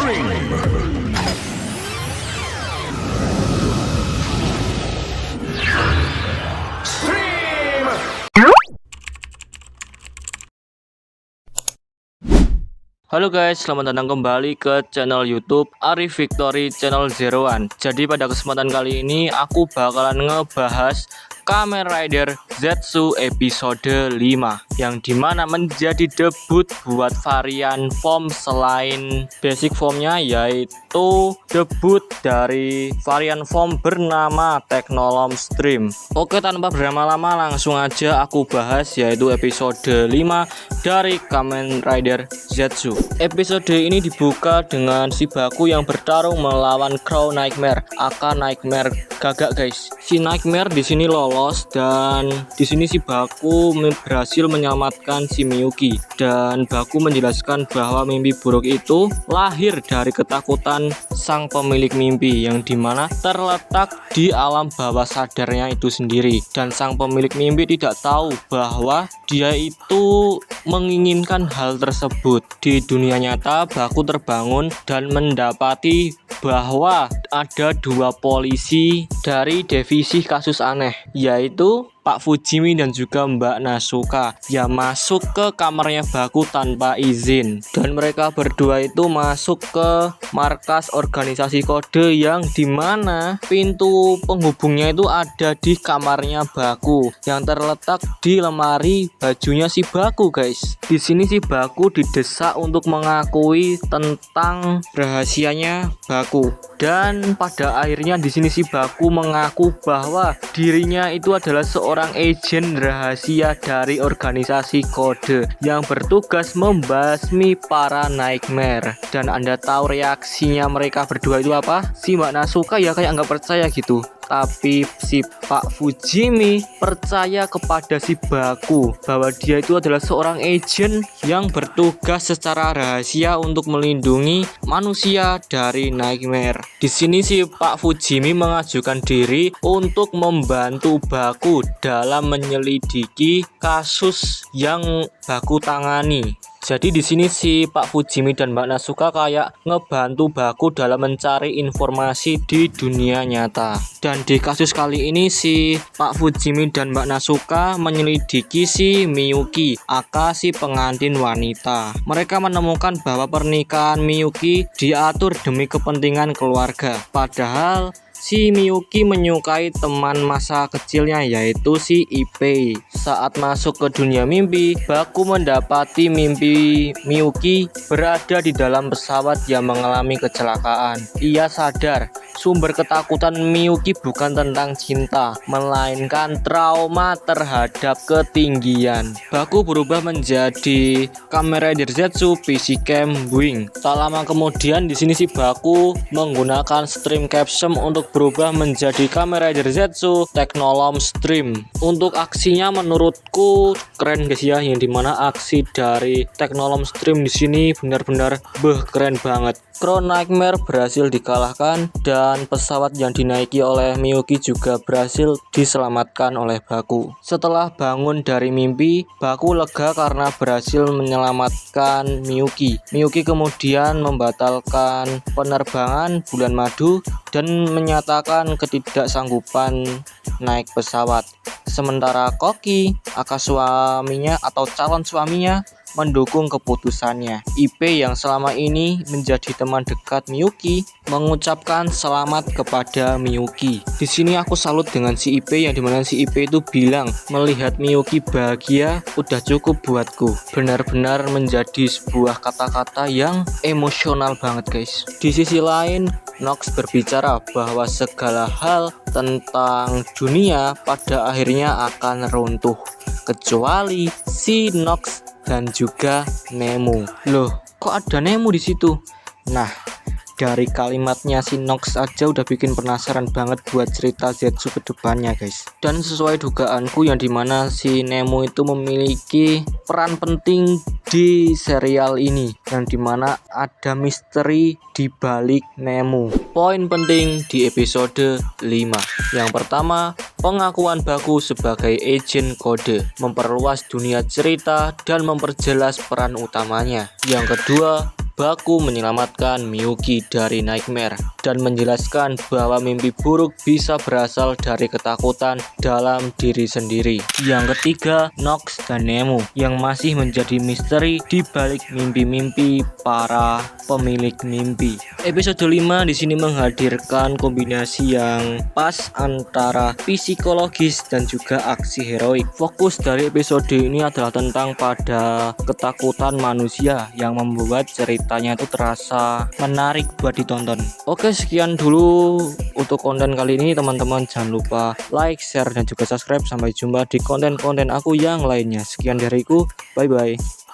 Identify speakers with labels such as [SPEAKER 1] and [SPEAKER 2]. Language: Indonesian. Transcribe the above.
[SPEAKER 1] Halo guys, selamat datang kembali ke channel YouTube Arif Victory Channel 01. Jadi pada kesempatan kali ini aku bakalan ngebahas Kamen Rider Zetsu episode 5 yang dimana menjadi debut buat varian form selain basic formnya, yaitu debut dari varian form bernama Technolom Stream. Oke, tanpa berlama-lama langsung aja aku bahas, yaitu episode 5 dari Kamen Rider Zetsu. Episode ini dibuka dengan si Baku yang bertarung melawan Crow Nightmare, aka Nightmare gagak guys. Si Nightmare di sini lolos dan di sini si Baku berhasil menyelamatkan si Miyuki, dan Baku menjelaskan bahwa mimpi buruk itu lahir dari ketakutan sang pemilik mimpi yang dimana terletak di alam bawah sadarnya itu sendiri, dan sang pemilik mimpi tidak tahu bahwa dia itu menginginkan hal tersebut. Di dunia nyata, Baku terbangun dan mendapati bahwa ada dua polisi dari divisi kasus aneh, yaitu Pak Fujimi dan juga Mbak Nasuka, yang masuk ke kamarnya Baku tanpa izin, dan mereka berdua itu masuk ke markas organisasi kode yang dimana pintu penghubungnya itu ada di kamarnya Baku yang terletak di lemari bajunya si Baku guys. Di sini si Baku didesak untuk mengakui tentang rahasianya Baku, dan pada akhirnya di sini si Baku mengaku bahwa dirinya itu adalah seorang agen rahasia dari organisasi kode yang bertugas membasmi para Nightmare. Dan Anda tahu reaksinya mereka berdua itu apa? Si Mbak Nasuka ya kayak nggak percaya gitu, tapi si Pak Fujimi percaya kepada si Baku bahwa dia itu adalah seorang agen yang bertugas secara rahasia untuk melindungi manusia dari Nightmare. Di sini si Pak Fujimi mengajukan diri untuk membantu Baku dalam menyelidiki kasus yang Baku tangani. Jadi di sini si Pak Fujimi dan Mbak Nasuka kayak ngebantu Baku dalam mencari informasi di dunia nyata. Dan di kasus kali ini si Pak Fujimi dan Mbak Nasuka menyelidiki si Miyuki, aka si pengantin wanita. Mereka menemukan bahwa pernikahan Miyuki diatur demi kepentingan keluarga. Padahal si Miyuki menyukai teman masa kecilnya, yaitu si Ipei. Saat masuk ke dunia mimpi, Baku mendapati mimpi Miyuki berada di dalam pesawat yang mengalami kecelakaan. Ia sadar sumber ketakutan Miyuki bukan tentang cinta, melainkan trauma terhadap ketinggian. Baku berubah menjadi Kamen Rider Zetsu PC Cam Wing. Tak lama kemudian di sini si Baku menggunakan stream capsule untuk berubah menjadi Kamen Rider Zetsu Technolom Stream. Untuk aksinya menurutku keren guys ya, yang dimana aksi dari Technolom Stream di sini benar-benar keren banget. Crow Nightmare berhasil dikalahkan dan pesawat yang dinaiki oleh Miyuki juga berhasil diselamatkan oleh Baku. Setelah bangun dari mimpi, Baku lega karena berhasil menyelamatkan Miyuki. Miyuki kemudian membatalkan penerbangan bulan madu dan menyatakan ketidaksanggupan naik pesawat. Sementara Koki, aka suaminya atau calon suaminya, mendukung keputusannya. Ipei yang selama ini menjadi teman dekat Miyuki mengucapkan selamat kepada Miyuki. Di sini aku salut dengan si Ipei, yang dimana si Ipei itu bilang melihat Miyuki bahagia udah cukup buatku. Benar-benar menjadi sebuah kata-kata yang emosional banget guys. Di sisi lain, Nox berbicara bahwa segala hal tentang dunia pada akhirnya akan runtuh, kecuali si Nox dan juga Nemu. Loh, kok ada Nemu di situ? Nah, dari kalimatnya si Nox aja udah bikin penasaran banget buat cerita Zetsu ke depannya guys. Dan sesuai dugaanku, yang dimana si Nemu itu memiliki peran penting di serial ini, yang dimana ada misteri di balik Nemu. Poin penting di episode 5. Yang pertama, pengakuan Baku sebagai agen kode, memperluas dunia cerita dan memperjelas peran utamanya. Yang kedua, baku menyelamatkan Miyuki dari nightmare dan menjelaskan bahwa mimpi buruk bisa berasal dari ketakutan dalam diri sendiri. Yang ketiga, Nox dan Nemu yang masih menjadi misteri di balik mimpi-mimpi para pemilik mimpi. Episode 5 di sini menghadirkan kombinasi yang pas antara psikologis dan juga aksi heroik. Fokus dari episode ini adalah tentang pada ketakutan manusia yang membuat ceritanya itu terasa menarik buat ditonton. Oke, sekian dulu untuk konten kali ini teman-teman. Jangan lupa like, share, dan juga subscribe. Sampai jumpa di konten-konten aku yang lainnya. Sekian dariku, bye bye.